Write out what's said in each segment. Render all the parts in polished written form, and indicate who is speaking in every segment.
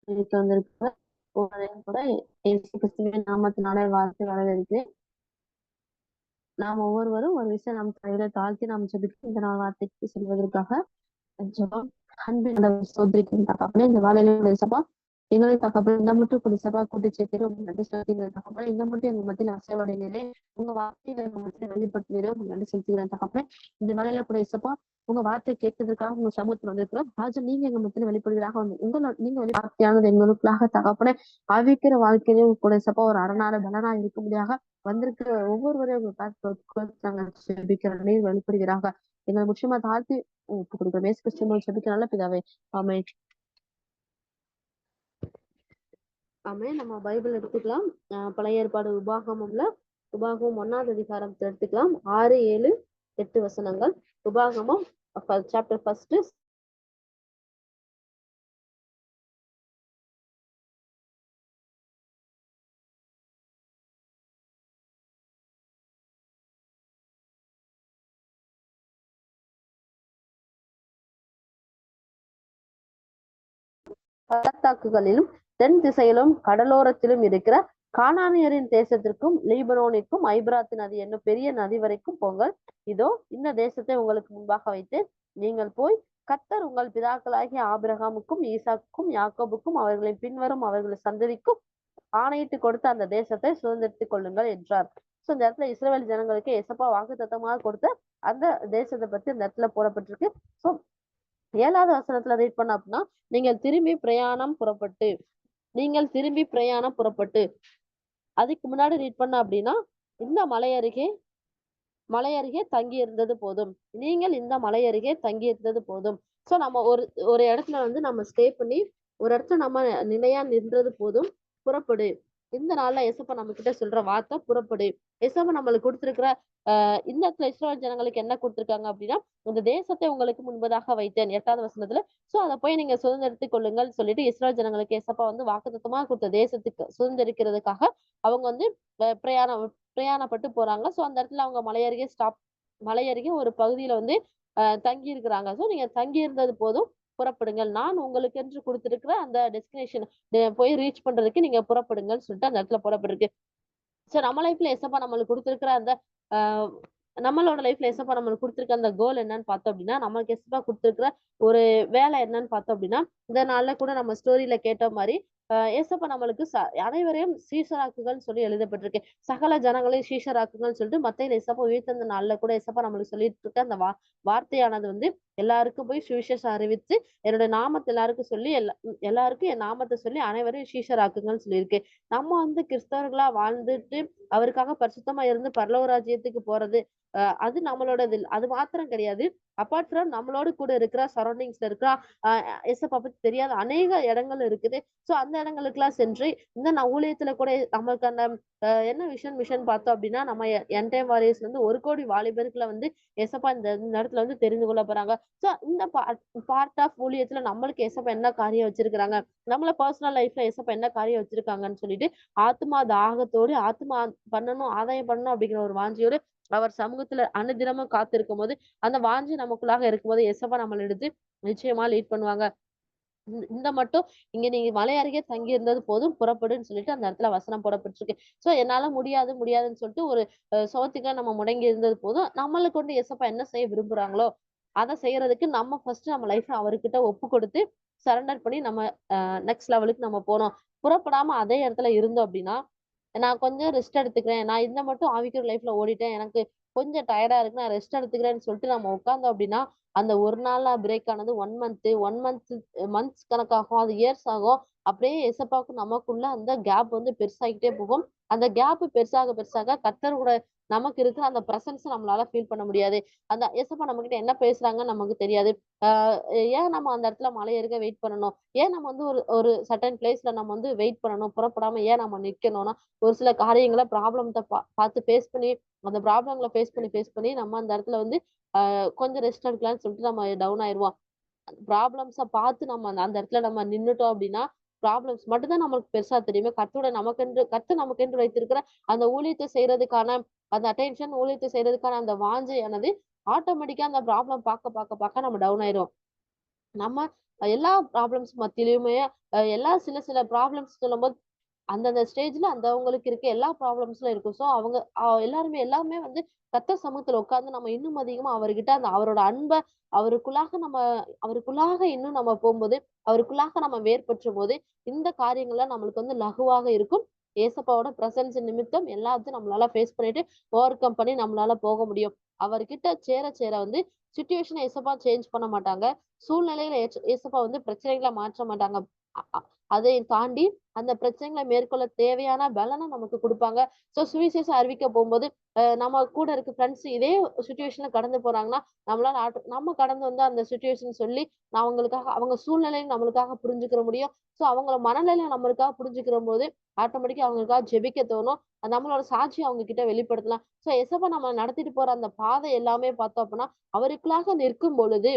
Speaker 1: வந்திருக்கிற ஒவ்வொருவரையும் கூட இயேசு கிறிஸ்துவின் நாமத்தினாலே வாழ்த்து வரவேற்கிறேன். நாம் ஒவ்வொருவரும் ஒரு விஷயம் நம் கையில தாழ்த்தி நாம் ஜெபித்து இந்த நாள் வார்த்தைக்கு செல்வதற்காக ஜெபம். அன்பின் ஆண்டவரே, ஸ்தோத்திரிக்கிறேன் தகப்பனே. இந்த வேலையில சபா எங்களை தகப்பனே இந்த மட்டும் கூட சபா கூட்டி சேர்த்து உங்க நன்றி செலுத்துகிறேன் தகப்பனே. இந்த மட்டும் எங்க மத்தியில் அசைவடையிலே உங்க வார்த்தையில எங்க மத்தியில் வெளிப்படுத்துகிறேன் உங்க நன்றி செலுத்துகிறேன் தகப்பனே. இந்த வேலையில கூட சபா உங்க வார்த்தை கேட்கறதுக்காக உங்க சமூகத்தில் வந்திருக்கிறோம். ராஜா, நீங்க எங்க மத்தியில் வெளிப்படுவதாக நீங்க வார்த்தையானது எங்களுக்காக தகப்பனே ஆவிக்கிற வாழ்க்கையிலே கூட சப்பா ஒரு அரணான பலனா இருக்கும்படியாக வந்திருக்கிற ஒவ்வொருவரையும் உங்க பார்த்து நாங்க ஜெபிக்கிற நீர் வெளிப்படுகிறாங்க. எங்களை முக்கியமா தாழ்த்தி ஒப்பு கொடுக்குறோம். இயேசு கிறிஸ்துவின் ஜெபிக்கிற நல்ல பிதாவே, ஆமென். ஆமென். நம்ம பைபிள் எடுத்துக்கலாம். பழைய ஏற்பாடு உபாகமம்ல உபாகமம் 1ஆவது அதிகாரத்தை எடுத்துக்கலாம். 6, 7, 8 வசனங்கள். உபாகமம் சாப்டர் ஃபர்ஸ்ட். பள்ளத்தாக்குகளிலும் தென் திசையிலும் கடலோரத்திலும் இருக்கிற கானானியரின் தேசத்திற்கும் லீபனோனிற்கும் ஐபிராத்து நதி என்னும் பெரிய நதி வரைக்கும் போங்கள். இதோ இந்த தேசத்தை உங்களுக்கு முன்பாக வைத்து நீங்கள் போய் கர்த்தர் உங்கள் பிதாக்களாகிய ஆபிரகாமுக்கும் ஈசாக்குக்கும் யாக்கோபுக்கும் அவர்களின் பின்வரும் அவர்களின் சந்ததிக்கும் ஆணையிட்டு கொடுத்த அந்த தேசத்தை சுதந்திரித்துக் கொள்ளுங்கள் என்றார். சோ இந்த இடத்துல இஸ்ரவேல் ஜனங்களுக்கு எசப்பா வாக்குத்தத்தமாக கொடுத்த அந்த தேசத்தை பத்தி இந்த இடத்துல போடப்பட்டிருக்கு. சோ 7வது வசனத்துல ரீட் பண்ண அப்படின்னா, நீங்கள் திரும்பி பிரயாணம் புறப்பட்டு அதுக்கு முன்னாடி ரீட் பண்ண அப்படின்னா, இந்த மலை அருகே தங்கி இருந்தது போதும். நீங்கள் இந்த மலை அருகே தங்கி இருந்தது போதும். சோ நம்ம ஒரு இடத்துல வந்து நம்ம ஸ்டே பண்ணி ஒரு இடத்துல நம்ம நிலையா நின்றது போதும். புறப்படு. இந்த நாள்ல ஏசப்பா நம்ம கிட்ட சொல்ற வார்த்தை புறப்படு. ஏசப்பா நம்மளுக்கு கொடுத்திருக்கிற இந்த இடத்துல இஸ்ரவேல் ஜனங்களுக்கு என்ன கொடுத்திருக்காங்க அப்படின்னா, இந்த தேசத்தை உங்களுக்கு முன்பதாக வைத்தேன் 8வது வசனத்துல. சோ அதை போய் நீங்க சுதந்திரித்துக் கொள்ளுங்கள் சொல்லிட்டு இஸ்ரவேல் ஜனங்களுக்கு ஏசப்பா வந்து வாக்குத்தத்தமா கொடுத்த தேசத்துக்கு சுதந்திரிக்கிறதுக்காக அவங்க வந்து பிரயாணப்பட்டு போறாங்க. சோ அந்த இடத்துல அவங்க மலை அருகே ஒரு பகுதியில வந்து தங்கி இருக்கிறாங்க. சோ நீங்க தங்கி இருந்தது போதும், புறப்படுங்கள். நான் உங்களுக்கு என்று கொடுத்திருக்கிற அந்த டெஸ்டினேஷன் போய் ரீச் பண்றதுக்கு நீங்க புறப்படுங்கன்னு சொல்லிட்டு அந்த இடத்துல புறப்பட்டிருக்கு. சோ நம்ம லைஃப்ல எசப்பா நம்மளுக்கு கொடுத்திருக்கிற அந்த ஆஹ் நம்மளோட லைஃப்ல எசப்பா நம்மளுக்கு கொடுத்திருக்க அந்த கோல் என்னன்னு பார்த்தோம் அப்படின்னா, நம்மளுக்கு எசப்பா கொடுத்திருக்கிற ஒரு வேலை என்னன்னு பார்த்தோம் அப்படின்னா, இந்த நாள்ல கூட நம்ம ஸ்டோரியில கேட்ட மாதிரி ஏசப்பா நம்மளுக்கு அனைவரையும் சீஷராக்குகள்னு சொல்லி எழுதப்பட்டிருக்கு. சகல ஜனங்களையும் சீஷராக்குகள்னு சொல்லிட்டு மத்தையில ஏசப்பா உயிர்த்தெழுந்த நாள்ல கூட ஏசப்பா நம்மளுக்கு சொல்லிட்டு இருக்க அந்த வார்த்தையானது வந்து எல்லாருக்கும் போய் சுவிசேஷம் அறிவித்து என்னோட நாமத்தை எல்லாருக்கும் சொல்லி எல்லாருக்கும் என் நாமத்தை சொல்லி அனைவரையும் சீஷராக்குங்கள்னு சொல்லியிருக்கு. நம்ம வந்து கிறிஸ்தவர்களா வாழ்ந்துட்டு அவருக்காக பரிசுத்தமா இருந்து பரலோக ராஜ்யத்துக்கு போறது அது நம்மளோடது. அது மாத்திரம் கிடையாது. அப்பார்ட் ஃப்ரம் நம்மளோட கூட இருக்கிற சரௌண்டிங்ஸ்ல இருக்கிற ஏசப்பா பத்தி தெரியாத அநேக இடங்கள் இருக்குது. சோ அந்த இடங்களுக்கெல்லாம் சென்று இந்த ஊழியத்துல கூட நமக்கு அந்த என்ன மிஷன் பார்த்தோம் அப்படின்னா, நம்ம என் டைம் வாரியர்ஸ்ல இருந்து 1 கோடி வாலிபர்களை வந்து ஏசப்பா இந்த இடத்துல வந்து தெரிந்து கொள்ள போறாங்க. சோ இந்த பார்ட் ஆஃப் ஊழியத்துல நம்மளுக்கு ஏசப்பா என்ன காரியம் வச்சிருக்கிறாங்க, நம்மள பர்சனல் லைஃப்ல ஏசப்பா என்ன காரியம் வச்சிருக்காங்கன்னு சொல்லிட்டு ஆத்மா தாகத்தோடு ஆத்மா ஆதாயம் பண்ணணும் அப்படிங்கிற ஒரு வாஞ்சியோடு அவர் சமூகத்துல அனுதினமும் காத்திருக்கும் போது அந்த வாஞ்சி நமக்குள்ளாக இருக்கும்போது எசப்பா நம்மள எடுத்து நிச்சயமா லீட் பண்ணுவாங்க. இந்த மட்டும் இங்க நீங்க மலை அருகே தங்கி இருந்தது போதும், புறப்படுன்னு சொல்லிட்டு அந்த இடத்துல வசனம் போடப்பட்டிருக்கு. சோ என்னால முடியாதுன்னு சொல்லிட்டு ஒரு சோத்துக்காக நம்ம முடங்கி இருந்தது போதும், நம்மளை கொண்டு எசப்பா என்ன செய்ய விரும்புறாங்களோ அதை செய்யறதுக்கு நம்ம ஃபர்ஸ்ட் நம்ம லைஃப் அவர்கிட்ட ஒப்பு கொடுத்து சரண்டர் பண்ணி நம்ம நெக்ஸ்ட் லெவலுக்கு நம்ம போனோம். புறப்படாம அதே இடத்துல இருந்தோம் அப்படின்னா, நான் கொஞ்சம் ரெஸ்ட் எடுத்துக்கிறேன், நான் இந்த மட்டும் ஆவிக்குரிய லைஃப்ல ஓடிட்டேன், எனக்கு கொஞ்சம் டயர்டா இருக்கு, நான் ரெஸ்ட் எடுத்துக்கிறேன்னு சொல்லிட்டு நம்ம உட்கார்ந்தோம் அப்படின்னா, அந்த ஒரு நாள்ல பிரேக் ஆனது 1 மந்த்ஸ் கணக்காகும், அது இயர்ஸ் ஆகும். அப்படியே ஏசப்பாவுக்கும் நமக்குள்ள அந்த கேப் வந்து பெருசாகிட்டே போகும். அந்த கேப் பெருசாக கர்த்தர் கூட நமக்கு இருக்கிற அந்த பிரசன்ஸ் நம்மளால ஃபீல் பண்ண முடியாது. அந்த ஏசப்பா நம்ம கிட்ட என்ன பேசுறாங்கன்னு நமக்கு தெரியாது. ஏன் நம்ம அந்த இடத்துல மலை ஏறுக வெயிட் பண்ணணும், ஏன் நம்ம வந்து ஒரு ஒரு சர்டன் பிளேஸ்ல நம்ம வந்து வெயிட் பண்ணணும், புறப்படாம ஏன் நம்ம நிக்கணும்னா, ஒரு சில காரியங்களை ப்ராப்ளத்தை பார்த்து ஃபேஸ் பண்ணி அந்த ப்ராப்ளங்களை ஃபேஸ் பண்ணி நம்ம அந்த இடத்துல வந்து கொஞ்சம் ரெஸ்ட் எடுக்கலாம்னு சொல்லிட்டு நம்ம டவுன் ஆயிருவோம். ப்ராப்ளம்ஸ பார்த்து நம்ம அந்த இடத்துல நம்ம நின்னுட்டோம் அப்படின்னா, ப்ராப்ளம்ஸ் மட்டும் தான் நமக்கு பெருசா தெரியுமே. கர்த்தர் நமக்கென்று வைத்திருக்கிற அந்த ஊழியத்தை செய்யறதுக்கான அந்த அட்டென்ஷன், ஊழியத்தை செய்யறதுக்கான அந்த வாஞ்சையானது ஆட்டோமேட்டிக்கா அந்த ப்ராப்ளம் பார்க்க நம்ம டவுன் ஆயிரும். நம்ம எல்லா ப்ராப்ளம்ஸ் மத்தியிலயுமே எல்லா சில சில ப்ராப்ளம்ஸ் சொல்லும்போது அந்தந்த ஸ்டேஜ்ல அந்தவங்களுக்கு இருக்க எல்லா ப்ராப்ளம்ஸ்லாம் இருக்கும். ஸோ அவங்க எல்லாமே வந்து கர்த்தர் சமூகத்துல உட்கார்ந்து நம்ம இன்னும் அதிகமா அவர்கிட்ட அந்த அவரோட அன்ப அவருக்குள்ளாக இன்னும் நம்ம போம்போது, அவருக்குள்ளாக நம்ம வேர்பற்றும்போது, இந்த காரியங்கள்லாம் நம்மளுக்கு வந்து லகுவாக இருக்கும். ஏசப்பாவோட பிரசன்ஸ் நிமித்தம் எல்லாத்தையும் நம்மளால ஃபேஸ் பண்ணிட்டு, ஓவர் கம் பண்ணி நம்மளால போக முடியும். அவர்கிட்ட சேர சேர வந்து சிச்சுவேஷன ஏசப்பா சேஞ்ச் பண்ண மாட்டாங்க. சூழ்நிலைகள ஏசப்பா வந்து பிரச்சனைகள மாற்ற மாட்டாங்க. அ அ அதை தாண்டி அந்த பிரச்சனைகள மேற்கொள்ள தேவையான பலன நமக்கு குடுப்பாங்க. ஸோ சுவிசேஷம் அறிவிக்க போம்போது, நம்ம கூட இருக்க ஃப்ரெண்ட்ஸ் இதே சிச்சுவேஷன்ல கடந்து போறாங்கன்னா, நம்மளால நம்ம கடந்து வந்து அந்த சிச்சுவேஷன் சொல்லி, நான் அவங்களுக்காக அவங்க சூழ்நிலைய நம்மளுக்காக புரிஞ்சுக்கிற முடியும். ஸோ அவங்கள மனநிலைய நம்மளுக்காக புரிஞ்சுக்கிறம்போது, ஆட்டோமேட்டிக்கா அவங்களுக்காக ஜெபிக்க தோணும். நம்மளோட சாட்சிய அவங்க கிட்ட வெளிப்படுத்தலாம். ஸோ எசப்பா நம்ம நடத்திட்டு போற அந்த பாதை எல்லாமே பார்த்தோம் அப்பன்னா, அவருக்குள்ளாக நிற்கும் பொழுது,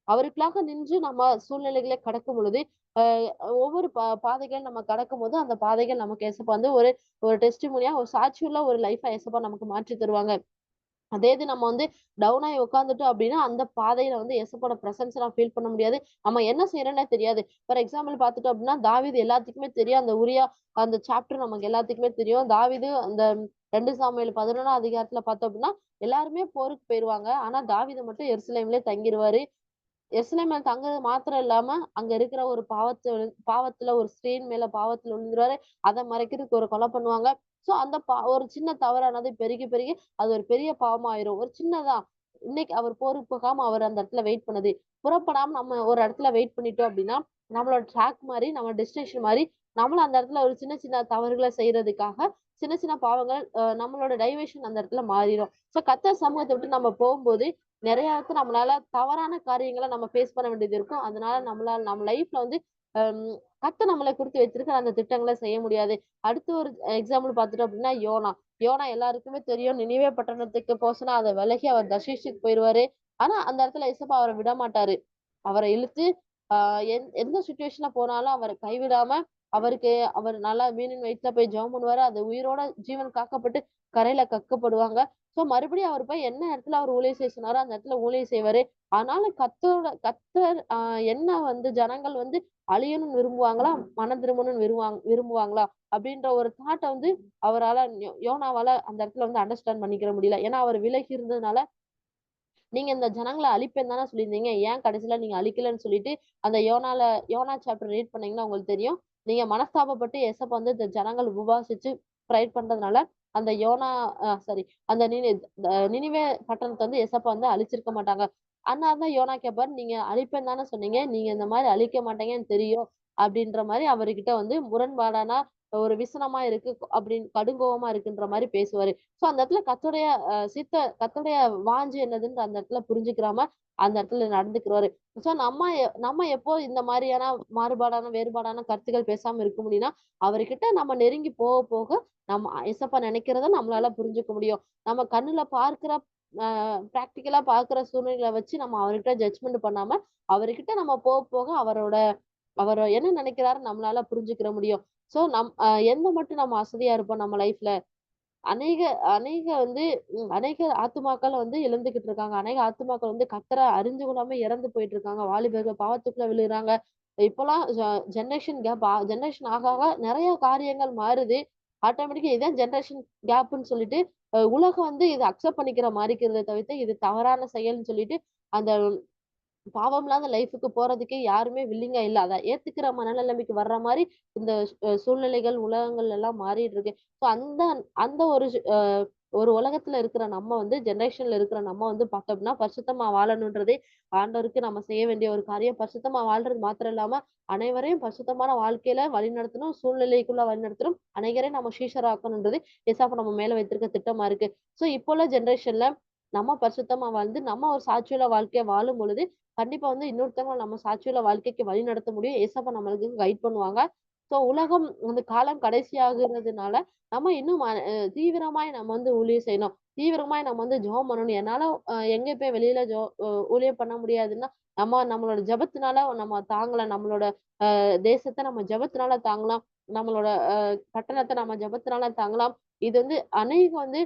Speaker 1: அவருக்குள்ளாக நின்று நம்ம சூழ்நிலைகளை கடக்கும் பொழுது, அ ஒவ்வொரு பாதைகள் நம்ம கடக்கும்போது, அந்த பாதைகள் நமக்கு ஏசப்பா வந்து ஒரு ஒரு டெஸ்டிமோனியா ஒரு சாட்சியுள்ள ஒரு லைஃபா ஏசப்பா நமக்கு மாற்றி தருவாங்க. அதே இது நம்ம வந்து டவுன் ஆயி உட்கார்ந்துட்டோம் அப்டின்னா, அந்த பாதையில வந்து ஏசப்பாவோட பிரசன்ஸ நான் ஃபீல் பண்ண முடியாது. நம்ம என்ன செய்றோன்னே தெரியாது. ஃபார் எக்ஸாம்பிள் பார்த்துட்டோம் அப்டின்னா, தாவீது எல்லாத்துக்குமே தெரியும். அந்த உரியா அந்த சாப்டர் நமக்கு எல்லாத்துக்குமே தெரியும். தாவீது அந்த 2 சாமுவேல் 11ஆம் அதிகாரத்துல பார்த்தோம் அப்டின்னா, எல்லாருமே போருக்கு போயிருவாங்க. ஆனா தாவீது மட்டும் எருசலேம்லயே தங்கிருவாரு. எருசலேம்ல தங்குறது மாத்திரம் இல்லாம, அங்க இருக்கிற ஒரு பாவத்துல ஒரு ஸ்திரீயின் மேல பாவத்துல விழுந்துருவாரு. அத மறைக்கிறதுக்கு ஒரு கொலை பண்ணுவாங்க. சோ அந்த ஒரு சின்ன தவறானது பெருகி, பெருகி அது ஒரு பெரிய பாவமா ஆயிரும். ஒரு சின்னதா இன்னைக்கு அவர் போருக்கு போகாம அவர் அந்த இடத்துல வெயிட் பண்ணுது. புறப்படாம நம்ம ஒரு இடத்துல வெயிட் பண்ணிட்டோம் அப்டின்னா, நம்மளோட ட்ராக் மாரி, நம்ம டெஸ்டினேஷன் மாரி, நம்மளும் அந்த இடத்துல ஒரு சின்ன சின்ன தவறுகள செய்றதுக்காக, சின்ன சின்ன பாவங்கள் நம்மளோட டைவர்ஷன் அந்த இடத்துல மாறிரும். சோ கர்த்தர் சமூகத்த விட்டு நம்ம போம்போது, நெறைய இடத்துல நம்மளால தவறான காரியங்கள நம்ம ஃபேஸ் பண்ண வேண்டியது இருக்கும். அதனால நம்ம லைஃப்ல வந்து அம் கர்த்தர் நம்மள குறித்து வைத்திருக்கிற அந்த திட்டங்கள செய்ய முடியாது. அடுத்து ஒரு எக்ஸாம்பிள் பார்த்துட்டோம் அப்டின்னா, யோனா. யோனா எல்லாருக்குமே தெரியும். நினிவே பட்டணத்துக்கு போ சொன்னா அத விலகி அவர் தர்ஷீசுக்கு போயிருவாரு. ஆனா, அந்த இடத்துல எசப்பா அவர விடமாட்டாரு. அவர இழுத்து ஆ எந்த சிச்சுவேஷன்ல போனாலும் அவர கைவிடாம, அவர் நல்லா மீனின் வயித்துல போய் ஜெபம் பண்ணுவாரு. அது உயிரோட ஜீவன் காக்கப்பட்டு கரையில கக்கப்படுவாங்க. ஸோ மறுபடியும் அவர் போய் என்ன இடத்துல அவர் ஊழியம் செய்ய சொன்னாரோ, அந்த இடத்துல ஊழியம் செய்வாரு. ஆனாலும் கர்த்தர் என்ன வந்து ஜனங்கள் வந்து அழியணும்னு விரும்புவாங்களா? மனம் திரும்பணும்னு விரும்புவாங்களா? அப்படின்ற ஒரு தாட்ட வந்து அவரால யோனாவால அந்த இடத்துல வந்து அண்டர்ஸ்டாண்ட் பண்ணிக்கிற முடியல. ஏன்னா அவர் விலகி இருந்ததுனால நீங்க இந்த ஜனங்கள அழிப்பேன்னு தானே சொல்லியிருந்தீங்க. ஏன் கடைசில நீங்க அழிக்கலன்னு சொல்லிட்டு, அந்த யோனா சாப்டர் ரீட் பண்ணீங்கன்னா உங்களுக்கு தெரியும். நீங்க மனஸ்தாபப்பட்டு ஏசப்பா வந்து இந்த ஜனங்கள் உபவாசிச்சு ப்ரேயர் பண்றதுனால, அந்த யோனா சாரி அந்த நினிவே பட்டணத்த வந்து ஏசப்பா வந்து அழிச்சிருக்க மாட்டாங்க. அதனால தான் யோனா கேட்பாரு, "நீங்க அழிப்பேன்னு தானே சொன்னீங்க. நீங்க இந்த மாரி அழிக்க மாட்டீங்கன்னு தெரியும்." அப்படின்ற மாரி அவர்கிட்ட வந்து முரண்பாடான ஒரு விசனமா இருக்கு அப்படின்னு கடுங்கோவமா இருக்குன்ற மாரி பேசுவாரு. சோ அந்த இடத்துல கர்த்தருடைய வாஞ்சை என்னதுன்னு அந்த இடத்துல புரிஞ்சுக்கிறாம, அந்த இடத்துல நடந்துக்குருவாரு. சோ நம்ம எப்போ இந்த மாரியான வேறுபாடான கருத்துக்கள் பேசாம இருக்க முடியும்னா, அவர்கிட்ட நம்ம நெருங்கி போக போக, நம்ம ஏசப்பா நினைக்கிறத நம்மளால புரிஞ்சுக்க முடியும். நம்ம கண்ணுல பார்க்கிற அ பிராக்டிகலா பார்க்கிற சூழ்நிலைகள வச்சு நம்ம அவர்கிட்ட ஜட்ஜ்மெண்ட் பண்ணாம, அவர்கிட்ட நம்ம போக போக அவர் என்ன நினைக்கிறாருன்னு நம்மளால புரிஞ்சுக்கிற முடியும். சோ எந்த மட்டும் நம்ம அசதியா இருப்போம் நம்ம லைஃப்ல அநேக அநேக வந்து அநேக ஆத்துமாக்கள் வந்து இழந்துகிட்டு இருக்காங்க. அநேக ஆத்துமாக்கள் வந்து கர்த்தர அறிந்து கொள்ளாம இறந்து போயிட்டு இருக்காங்க. வாலிபர்கள் பாவத்துக்குள்ள விழுகுறாங்க. இப்பலாம் ஜெனரேஷன் ஆக ஆக நெறைய காரியங்கள் மாறுது. ஆட்டோமேட்டிக்கா இதான் ஜெனரேஷன் கேப்ன்னு சொல்லிட்டு, உலகம் வந்து இத அக்செப்ட் பண்ணிக்கிற மாறிக்கிறத தவிர்த்து, இது தவறான செயல்ன்னு சொல்லிட்டு, அந்த பாவம் இல்லாத லைஃப்க்கு போறதுக்கே யாருமே வில்லிங்கா இல்ல. அத ஏத்துக்கிற மனநிலைமைக்கு வர்ற மாரி இந்த சூழ்நிலைகள், உலகங்கள் எல்லாம் மாறிட்டு இருக்கு. ஸோ அந்த அந்த ஒரு உலகத்துல இருக்கிற நம்ம வந்து ஜெனரேஷன்ல இருக்கிற நம்ம வந்து பார்த்தோம்னா, பரிசுத்தமா வாழணுன்றதே ஆண்டவருக்கு நம்ம செய்ய வேண்டிய ஒரு காரியம். பரிசுத்தமா வாழ்றது மாத்திரம் இல்லாம, அனைவரையும் பரிசுத்தமான வாழ்க்கையில வழிநடத்தணும், சூழ்நிலைக்குள்ள வழிநடத்தணும். அனைவரையும் நம்ம சீஷராக்கணுன்றது ஏசப்பா நம்ம மேல வைத்திருக்க திட்டமா இருக்கு. ஸோ இப்போ உள்ள ஜெனரேஷன்ல நம்ம பரிசுத்தமா வாழ்ந்து, நம்ம ஒரு சாட்சியுள்ள வாழ்க்கைய வாழும் பொழுது, கண்டிப்பா வந்து இன்னொருத்தவங்கள நம்ம சாட்சியுள்ள வாழ்க்கைக்கு வழிநடத்த முடியும். ஏசப்பா நம்மளுக்கு கைட் பண்ணுவாங்க. ஸோ உலகம் வந்து காலம் கடைசியாகிறதுனால, நம்ம இன்னும் தீவிரமாய் நம்ம வந்து ஊழியம் செய்யணும். தீவிரமாய் நம்ம வந்து ஜெபம் பண்ணணும். என்னால எங்க போய் வெளியில ஊழியம் பண்ண முடியாதுன்னா, நம்மளோட ஜெபத்தினால நம்ம தாங்கலாம். நம்மளோட தேசத்த நம்ம ஜெபத்தினால தாங்கலாம். நம்மளோட பட்டணத்த நம்ம ஜெபத்தினால தாங்கலாம். இது வந்து அநேகம் வந்து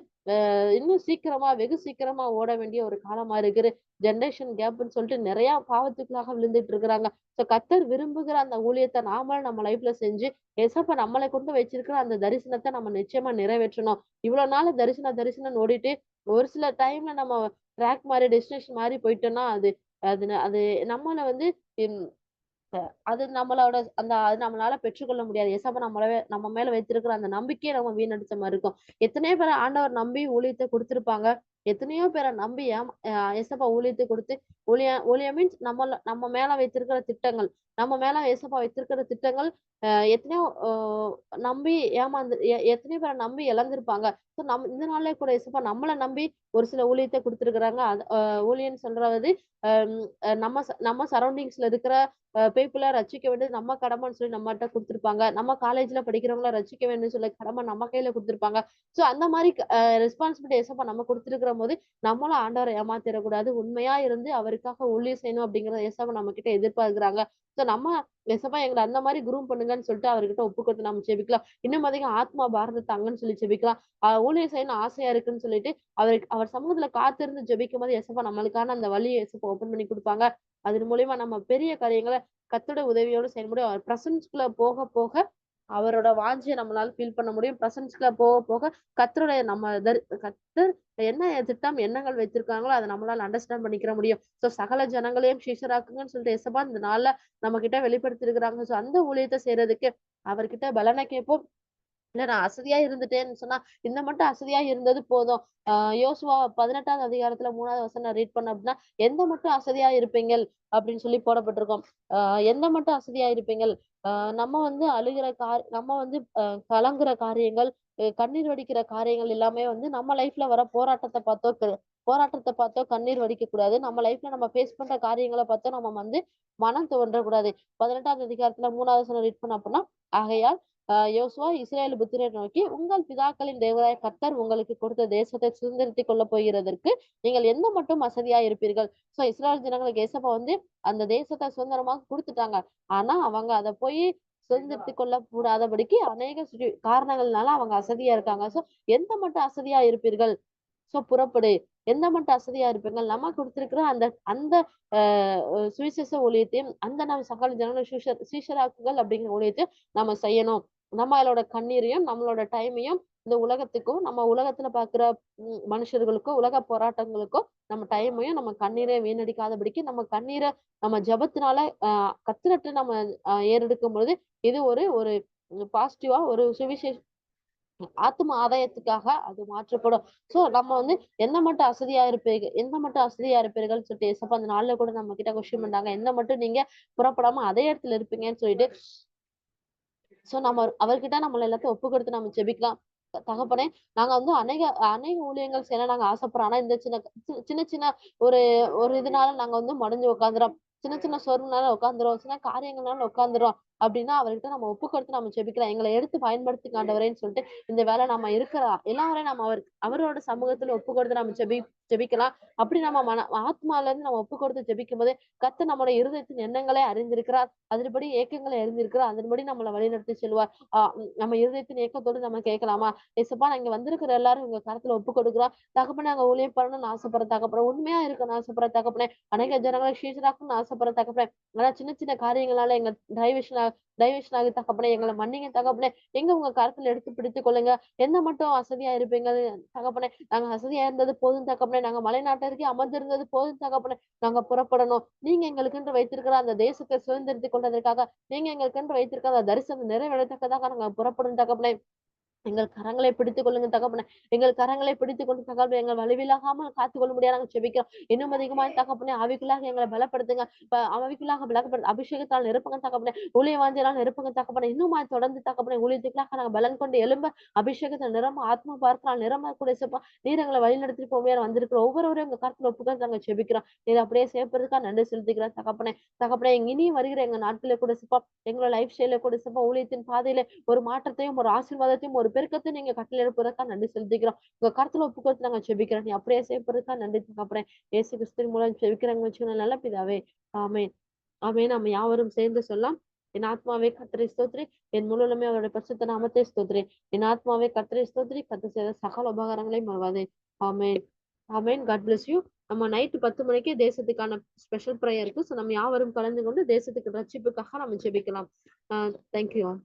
Speaker 1: இன்னும் சீக்கிரமா, வெகு சீக்கிரமா ஓட வேண்டிய ஒரு காலமா இருக்குது. ஜெனரேஷன் கேப்ன்னு சொல்லிட்டு நிறைய பாவத்துக்குள்ளாக விழுந்துட்டு இருக்கிறாங்க. கர்த்தர் விரும்புகிற அந்த ஊழியத்த நாமளும் நம்ம லைஃப்ல செஞ்சு, ஏசப்பா நம்மள கொண்டு வச்சிருக்கிற அந்த தரிசனத்த நம்ம நிச்சயமா நிறைவேற்றணும். இவ்வளோ நாள் தரிசனம்னு ஓடிட்டு, ஒரு சில டைம்ல நம்ம ட்ராக் மாறி, டெஸ்டினேஷன் மாறி போயிட்டோம்னா, அது நம்மள வந்து ம் அது நம்மளோட அது நம்மளால பெற்றுக்கொள்ள முடியாது. ஏசப்பா நம்ம மேல வைத்திருக்கிற அந்த நம்பிக்கைய நம்ம வீணடிச்ச மாரி இருக்கும். எத்தனையோ பேர ஆண்டவர் நம்பி ஊழியத்த குடுத்திருப்பாங்க. எத்தனையோ பேர நம்பி ஏசப்பா ஊழியத்த குடுத்து ஊழியம் மீன்ஸ் நம்ம மேல வைத்திருக்கிற திட்டங்கள். நம்ம மேல ஏசப்பா வைத்திருக்கிற திட்டங்கள் எத்தனையோ நம்பி எத்தனையோ பேர நம்பி இழந்திருப்பாங்க. இந்த நாள்லயே கூட ஏசப்பா நம்மள நம்பி ஒரு சில ஊழியத்த குடுத்திருக்கிறாங்க. அது ஊழியன்னு சொல்றது நம்ம சரவுண்டிங்ஸ்ல இருக்கிற பீப்பிள ரட்சிக்க வேண்டியது நம்ம கடமைன்னு சொல்லி நம்மட்ட குடுத்திருப்பாங்க. நம்ம காலேஜ்ல படிக்கிறவங்கள ரட்சிக்க வேண்டும்னு சொல்ல கடமை நம்ம கையில குடுத்திருப்பாங்க. அந்த மாரி ரெஸ்பான்சிபிலிட்டி ஏசப்பா நம்ம குடுத்திருக்கிறபோது, நம்மளும் ஆண்டவர ஏமாத்திறக்கூடாது. உண்மையா இருந்து அவருக்காக ஊழியம் செய்யணும் அப்படிங்கிறத ஏசப்பா நம்மகிட்ட எதிர்பார்க்கிறாங்க. நம்ம ஏசப்பா எங்கள அந்த மாரி குரூம் பண்ணுங்கன்னு சொல்லிட்டு அவர்கிட்ட ஒப்பு கொடுத்து நம்ம ஜெபிக்கலாம். இன்னும் அதிகம் ஆத்மா பாரத்த தாங்கன்னு சொல்லி ஜெபிக்கலாம். ஊழியம் செய்யணும்னு ஆசையா இருக்குன்னு சொல்லிட்டு, அவர் சமூகத்துல காத்திருந்து ஜெபிக்கும்போது ஏசப்பா நம்மளுக்கான அந்த வழிய ஏசப்பா ஓப்பன் பண்ணி குடுப்பாங்க. அதன் மூலியமா நம்ம பெரிய காரியங்கள கர்த்தருடைய உதவியோட செய்ய முடியும். அவர் பிரசன்ஸ்க்குள்ள போக, போக அவரோட வாஞ்சைய நம்மளால ஃபீல் பண்ண முடியும். பிரசன்ஸ்க்குள்ள போக, போக கர்த்தருடைய நம்ம கர்த்தர் என்ன திட்டம், எண்ணங்கள் வைத்திருக்காங்களோ, அத நம்மளால அண்டர்ஸ்டாண்ட் பண்ணிக்கிற முடியும். சகல ஜனங்களையும் சீஷராக்குங்கன்னு சொல்லிட்டு எசப்பா இந்த நாள்ல நம்மகிட்ட வெளிப்படுத்தியிருக்கிறாங்க. அந்த ஊழியத்த செய்றதுக்கு அவர்கிட்ட பலன கேட்போம். இல்ல நான் அசதியா இருந்துட்டேன்னு சொன்னா, இந்த மட்டும் அசதியா இருந்தது போதும். யோசுவா 18வது அதிகாரத்துல 3வது வசனம் ரீட் பண்ணோம் அப்படின்னா, எந்த மட்டும் அசதியா இருப்பீங்கள் அப்படின்னு சொல்லி போடப்பட்டிருக்கும். எந்த மட்டும் அசதியா இருப்பீங்கள். அ நம்ம வந்து நம்ம வந்து கலங்குற காரியங்கள், கண்ணீர் வடிக்கிற காரியங்கள் எல்லாமே வந்து நம்ம லைஃப்ல வர போராட்டத்த பார்த்தோ கண்ணீர் வடிக்கக் கூடாது. நம்ம லைஃப்ல நம்ம ஃபேஸ் பண்ற காரியங்கள பார்த்தோ நம்ம வந்து மனம் துவண்டறக் கூடாது. 18வது அதிகாரத்துல 3வது வசனம் ரீட் பண்ணோம் அப்படின்னா, ஆகையால் யோசுவா இஸ்ரவேல் புத்திரரை நோக்கி உங்கள் பிதாக்களின் தேவனாய கர்த்தர் உங்களுக்கு கொடுத்த தேசத்தை சுதந்தரித்துக் கொள்ளப் போகிறதற்கு நீங்கள் எந்த மட்டும் அசதியா இருப்பீர்கள். இஸ்ரவேல் ஜனங்களுக்கு ஏசப்பா வந்து அந்த தேசத்தை சுதந்திரமாக குடுத்துட்டாங்க. ஆனா அவங்க அத போய் சுதந்திரித்துக் கொள்ள கூடாதபடிக்கு அநேக காரணங்கள்னால அவங்க அசதியா இருக்காங்க. எந்த மட்டும் அசதியா இருப்பீர்கள். புறப்படு. எந்த மட்டும் அசதியா இருப்பீர்கள். நம்ம குடுத்திருக்கிற அந்த அந்த சுவிசேஷ ஊழியத்தையும் நம்ம சகல ஜனங்களை சீஷராக்குங்கள் அப்படிங்கிற ஊழியத்தையும் நம்ம செய்யணும். நம்மளோட கண்ணீரையும், நம்மளோட டைமையும் இந்த உலகத்துக்கும், நம்ம உலகத்துல பார்க்கிற மனுஷர்களுக்கும், உலக போராட்டங்களுக்கும் நம்ம டைமையும், நம்ம கண்ணீரையும் வீணடிக்காதபடிக்கு, நம்ம கண்ணீர நம்ம ஜெபத்தினால கத்தரிட்டு நம்ம ஏறெடுக்கும் பொழுது, இது ஒரு ஒரு பாசிட்டிவா ஒரு ஆத்தும ஆதாயத்துக்காக அது மாற்றப்படும். நம்ம வந்து எந்த மட்டும் அசதியா இருப்பீர்கள்ன்னு சொல்லிட்டு ஏசப்பா அந்த நாள்ல கூட நம்ம கிட்ட கொஸ்டின் பண்ணாங்க. எந்த மட்டும் நீங்க புறப்படாம அதே இடத்துல இருப்பீங்கன்னு சொல்லிட்டு நம்ம அவர்கிட்ட நம்மள எல்லாத்தையும் ஒப்பு கொடுத்து நம்ம ஜெபிக்கலாம். தகப்பனே, நாங்க வந்து அநேக அநேக ஊழியங்கள் செய்ய நாங்க ஆசைப்படுறோம். ஆனா இந்த சின்ன சின்ன ஒரு ஒரு இதனால நாங்க வந்து முடஞ்சு உட்கார்ந்துறோம். சின்ன சின்ன சோர்வுனால உட்கார்ந்துறோம். சின்ன காரியங்கள்னால உட்கார்ந்துறோம். அப்படின்னா அவர்கிட்ட நம்ம ஒப்பு கொடுத்து நம்ம ஜெபிக்கலாம். எங்கள எடுத்து பயன்படுத்திக்க ஆண்டவரேன்னு சொல்லிட்டு, இந்த வேளை நம்ம இருக்கிற எல்லாரையும் நம்ம அவரோட சமூகத்துல ஒப்பு கொடுத்து நம்ம ஜெபிக்கலாம். அப்படி நம்ம ஆத்மால இருந்து நம்ம ஒப்பு கொடுத்து ஜெபிக்கும்போது, கர்த்தர் நம்முடைய இருதயத்தின் எண்ணங்களை அறிந்திருக்கிறார். அதன்படி ஏக்கங்களை அறிந்திருக்கிறார். அதன்படி நம்மள வழிநடத்தி செல்வார். நம்ம இருதயத்தின் ஏக்கத்தோடு நம்ம கேட்கலாமா? ஏசப்பா நான் இங்க வந்திருக்கிற எல்லாரும் உங்க கரத்துல ஒப்பு கொடுக்குறோம். தகப்பனே நாங்க ஊழியம் பண்ணணும்னு ஆசைப்படுற தகப்பனே, உண்மையா இருக்கணும்னு ஆசைப்படுற தகப்பனே, அநேக ஜனங்களை சீஷராக்கணும்னு ஆசைப்படுற தகப்பனே, ஆனா சின்ன சின்ன காரியங்களால எங்க டைவர்ஷன் ஆகி தகப்பனே, எங்கள மன்னிங்க தகப்பனே. உங்க கரத்துல எடுத்து பிடித்துக் கொள்ளுங்க. எந்த மட்டும் அசதியா இருப்பீங்க தகப்பனே. நாங்க அசதியா இருந்தது போதும் தகப்பனே. நாங்க மலைநாட்டருகே அமர்ந்திருந்தது போதும் தகப்பனே. நாங்க புறப்படணும். நீங்க எங்களுக்கென்று வைத்திருக்கிற அந்த தேசத்தை சுதந்திரித்துக் கொண்டதற்காக, நீங்க எங்களுக்கென்று வைத்திருக்கிற அந்த தரிசனம் நிறைவேறத்தக்கதாக நாங்க புறப்படும் தகப்பனே. எங்கள் கரங்களை பிடித்துக் கொள்ளுங்க தகப்பனே. எங்கள் கரங்களை பிடித்துக் கொண்டு தகப்பனே எங்கள் வலுவில்லாமல் காத்துக்கொள்ள முடியாது நாங்க ஜெபிக்கிறோம். இன்னும் அதிகமாய் தகப்பனே ஆவிக்குள்ளாக எங்களை பலப்படுத்துங்க. ஆவிக்குள்ளாக பலப்படுத்த அபிஷேகத்தால் நிரப்புங்க தகப்பனே. ஊழிய வாஞ்சையால் நிரப்புங்க தகப்பனே. இன்னுமாய் தொடர்ந்து தகப்பனே ஊழியத்துக்குள்ளாக நாங்க பலன் கொண்டு எழும்ப அபிஷேகத்தை நிரம்ப ஆத்மா பார்க்கலாம் நிரம்ப கூட செப்பா நீர் எங்களை வழிநடத்தி போமையார் வந்திருக்கிற ஒவ்வொருவரையும் உங்க கருத்துல ஒப்புக்கள் நாங்க ஜெபிக்கிறோம். நீர் அப்படியே சேர்ப்பதற்காக நன்றி செலுத்திக்கிறோம் தகப்பனே. தகப்பனே இனியும் வருகிற எங்க நாட்களே கூட செப்பா எங்களோட லைஃப் ஸ்டைல கூட செப்பா ஊழியத்தின் பாதையில ஒரு மாற்றத்தையும் ஒரு ஆசீர்வாதத்தையும் ஒரு பெருக்கத்தையும் நீங்க கட்டளையிடுவதற்காக நன்றி செலுத்திக்கிறோம். உங்க கருத்துல ஒப்பு கொடுத்து நாங்க ஜெபிக்கிறோம். நீ அப்படியே செய்யப்படுறதுக்காக நன்றி தகப்பனே. இயேசு கிறிஸ்துவின் மூலம் ஜெபிக்கிறவங்க வச்சுக்கோங்க நல்ல பிதாவே. ஆமென். ஆமென். நம்ம யாவரும் சேர்ந்து சொல்லலாம். என் ஆத்மாவே கர்த்தரை ஸ்தோத்திரி, என் முழு உள்ளமே அவருடைய பரிசுத்த நாமத்தை ஸ்தோத்திரி. என் ஆத்மாவே கர்த்தரை ஸ்தோத்திரி, கர்த்தர் செய்த சகல உபகாரங்களையும் மறவாதே. Amen. Amen. God bless you. நம்ம நைட் 10 மணிக்கே தேசத்துக்கான ஸ்பெஷல் ப்ரேயர் இருக்கு. ஸோ நம்ம யாவரும் கலந்து கொண்டு தேசத்துக்கு ரட்சிப்புக்காக நம்ம ஜெபிக்கலாம். Thank you all.